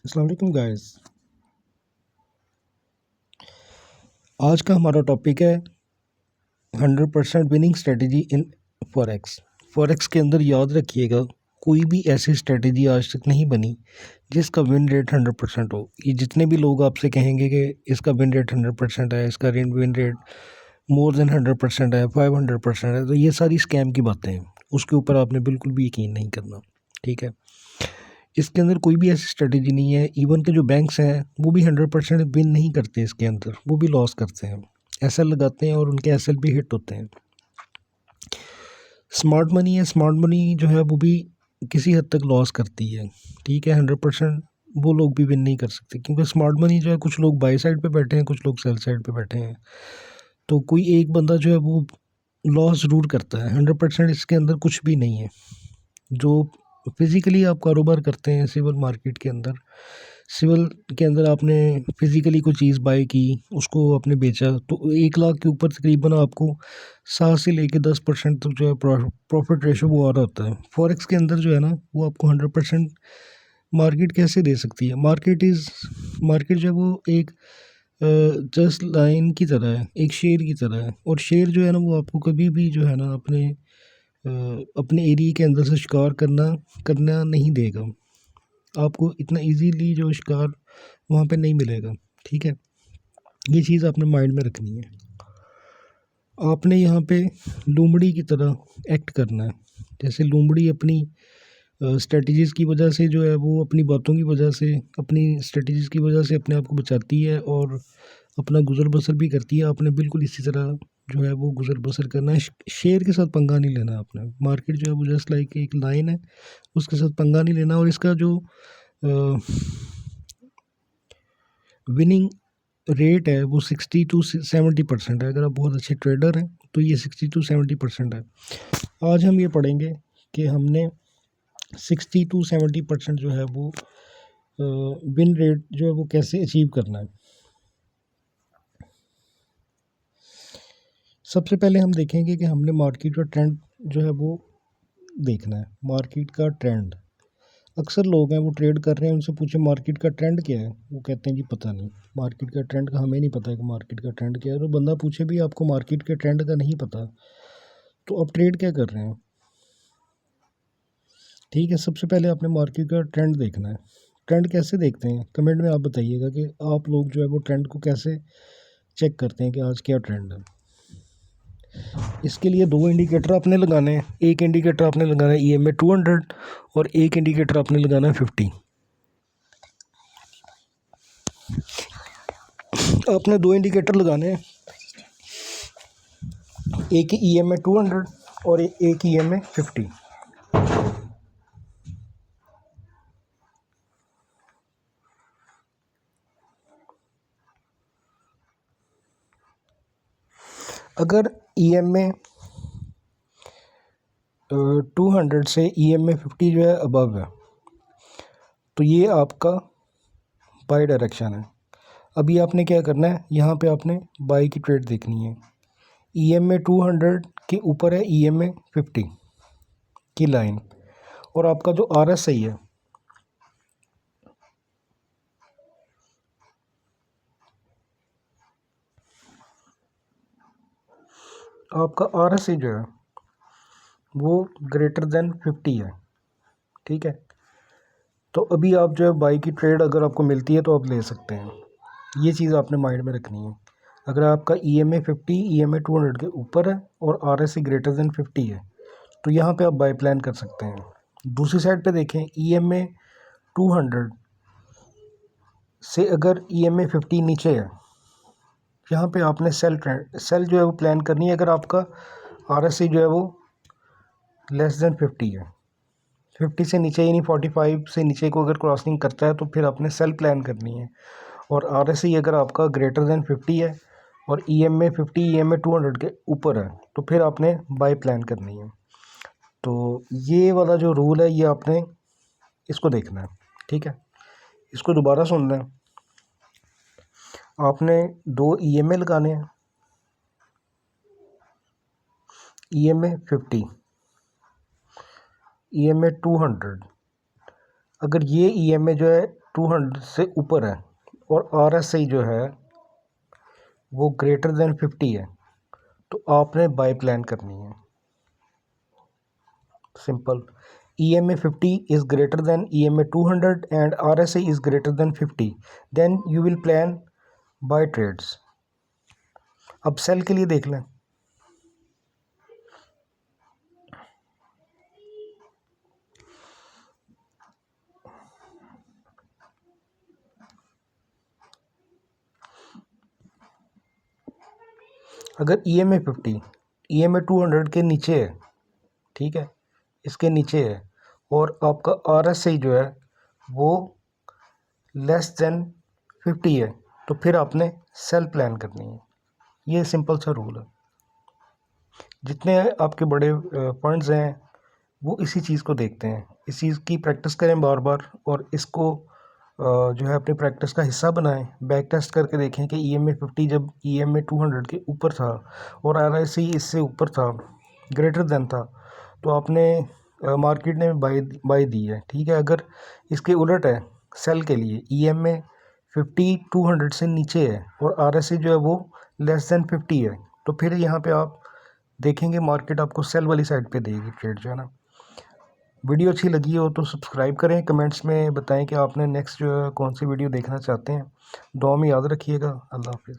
अस्सलाम वालेकुम गाइस। आज का हमारा टॉपिक है 100% winning strategy in forex. Forex के अंदर याद रखिएगा, कोई भी ऐसी स्ट्रेटजी आज तक नहीं बनी जिसका विन रेट 100% हो। ये जितने भी लोग आपसे कहेंगे कि इसका विन रेट 100% है, इसका विन रेट मोर देन 100% है, 500% है, तो ये सारी स्कैम की बातें हैं। उसके ऊपर आपने बिल्कुल भी यकीन नहीं करना, ठीक है। इसके अंदर कोई भी ऐसी स्ट्रेटजी नहीं है। इवन के जो बैंक्स हैं वो भी 100% विन नहीं करते, इसके अंदर वो भी लॉस करते हैं, एसएल लगाते हैं और उनके एसएल भी हिट होते हैं। स्मार्ट मनी है, स्मार्ट मनी जो है वो भी किसी हद तक लॉस करती है, ठीक है। 100% वो लोग भी विन नहीं कर सकते, क्योंकि स्मार्ट मनी जो है, कुछ लोग बाई साइड पे बैठे हैं, कुछ लोग सेल साइड पे बैठे हैं, तो कोई एक बंदा जो है वो लॉस ज़रूर करता है। 100% इसके अंदर कुछ भी नहीं है। जो फिज़िकली आप कारोबार करते हैं सिविल मार्केट के अंदर, सिविल के अंदर आपने फिज़िकली कोई चीज़ बाय की, उसको आपने बेचा, तो 1 लाख के ऊपर तकरीबन आपको 7 से लेके 10% तक जो है प्रॉफिट रेशो वो आ रहा होता है। फॉरेक्स के अंदर जो है ना, वो आपको 100% मार्केट कैसे दे सकती है। मार्केट जो है वो एक जस्ट लाइन की तरह है, एक शेर की तरह है, और शेर जो है ना वो आपको कभी भी जो है ना अपने एरिया के अंदर से शिकार करना नहीं देगा। आपको इतना इजीली जो शिकार वहाँ पे नहीं मिलेगा, ठीक है। ये चीज़ आपने माइंड में रखनी है। आपने यहाँ पे लोमड़ी की तरह एक्ट करना है। जैसे लोमड़ी अपनी स्ट्रेटजीज़ की वजह से जो है वो अपनी बातों की वजह से, अपनी स्ट्रेटजीज़ की वजह से अपने आप को बचाती है और अपना गुज़र बसर भी करती है। आपने बिल्कुल इसी तरह जो है वो गुज़र बसर करना है। शेर के साथ पंगा नहीं लेना आपने। मार्केट जो है वो जस्ट लाइक एक लाइन है, उसके साथ पंगा नहीं लेना। और इसका जो विनिंग रेट है वो 60 to 70% है। अगर आप बहुत अच्छे ट्रेडर हैं तो ये 60 to 70% है। आज हम ये पढ़ेंगे कि हमने 60 to 70% जो है वो विन रेट जो है वो कैसे अचीव करना है। सबसे पहले हम देखेंगे कि हमने मार्केट का ट्रेंड जो है वो देखना है। मार्केट का ट्रेंड, अक्सर लोग हैं वो ट्रेड कर रहे हैं, उनसे पूछे मार्केट का ट्रेंड क्या है, वो कहते हैं जी पता नहीं। मार्केट का ट्रेंड का हमें नहीं पता है कि मार्केट का ट्रेंड क्या है। तो बंदा पूछे भी आपको मार्केट के ट्रेंड का नहीं पता, तो आप ट्रेड क्या कर रहे हैं, ठीक है। सबसे पहले आपने मार्केट का ट्रेंड देखना है। ट्रेंड कैसे देखते हैं, कमेंट में आप बताइएगा कि आप लोग जो है वो ट्रेंड को कैसे चेक करते हैं कि आज क्या ट्रेंड है। इसके लिए 2 इंडिकेटर आपने लगाने हैं। एक इंडिकेटर आपने लगाना है EMA 200 और एक इंडिकेटर आपने लगाना है 50। आपने 2 इंडिकेटर लगाने हैं, एक EMA 200 और एक EMA 50। अगर EMA 200 से EMA 50 जो है अबव है, तो ये आपका बाय डायरेक्शन है। अभी आपने क्या करना है, यहाँ पे आपने बाय की ट्रेड देखनी है। EMA 200 के ऊपर है EMA 50 की लाइन, और आपका जो RSI है, आपका RSI जो है वो ग्रेटर देन 50 है, ठीक है। तो अभी आप जो है बाई की ट्रेड अगर आपको मिलती है तो आप ले सकते हैं। ये चीज़ आपने माइंड में रखनी है। अगर आपका EMA 50 EMA 200 के ऊपर है और RSI ग्रेटर देन 50 है, तो यहाँ पे आप बाई प्लान कर सकते हैं। दूसरी साइड पे देखें, EMA 200 से अगर EMA 50 नीचे है, यहाँ पे आपने सेल जो है वो प्लान करनी है। अगर आपका RSI जो है वो लेस देन 50 है, 50 से नीचे यानी 45 से नीचे को अगर क्रॉसिंग करता है, तो फिर आपने सेल प्लान करनी है। और RSI अगर आपका ग्रेटर देन 50 है और EMA 50 EMA 200 के ऊपर है, तो फिर आपने बाय प्लान करनी है। तो ये वाला जो रूल है, ये आपने इसको देखना है, ठीक है। इसको दोबारा सुन लें। आपने 2 EMA लगाने हैं, EMA 50 EMA 200। अगर ये EMA जो है 200 से ऊपर है और RSI जो है वो ग्रेटर देन 50 है, तो आपने बाय प्लान करनी है। Simple. EMA 50 is greater than EMA 200 and RSI is greater than 50, then you will plan buy trades। अब सेल के लिए देख लें। अगर EMA 50 EMA 200 के नीचे है, ठीक है, इसके नीचे है, और आपका RSI जो है वो लेस देन 50 है, तो फिर आपने सेल प्लान करनी है। ये सिंपल सा रूल है। जितने आपके बड़े फंड्स हैं वो इसी चीज़ को देखते हैं। इस चीज़ की प्रैक्टिस करें बार बार, और इसको जो है अपनी प्रैक्टिस का हिस्सा बनाएं। बैक टेस्ट करके देखें कि EMA 50 जब EMA 200 के ऊपर था और RSI इससे ऊपर था, ग्रेटर देन था, तो आपने मार्केट ने बाई दी है, ठीक है। अगर इसके उलट है, सेल के लिए EMA 50 200 से नीचे है और RSI जो है वो लेस देन 50 है, तो फिर यहाँ पे आप देखेंगे मार्केट आपको सेल वाली साइड पे देगी ट्रेड, जो है ना। वीडियो अच्छी लगी हो तो सब्सक्राइब करें, कमेंट्स में बताएं कि आपने नेक्स्ट जो है कौन सी वीडियो देखना चाहते हैं। दुआ में याद रखिएगा। अल्लाह हाफिज़।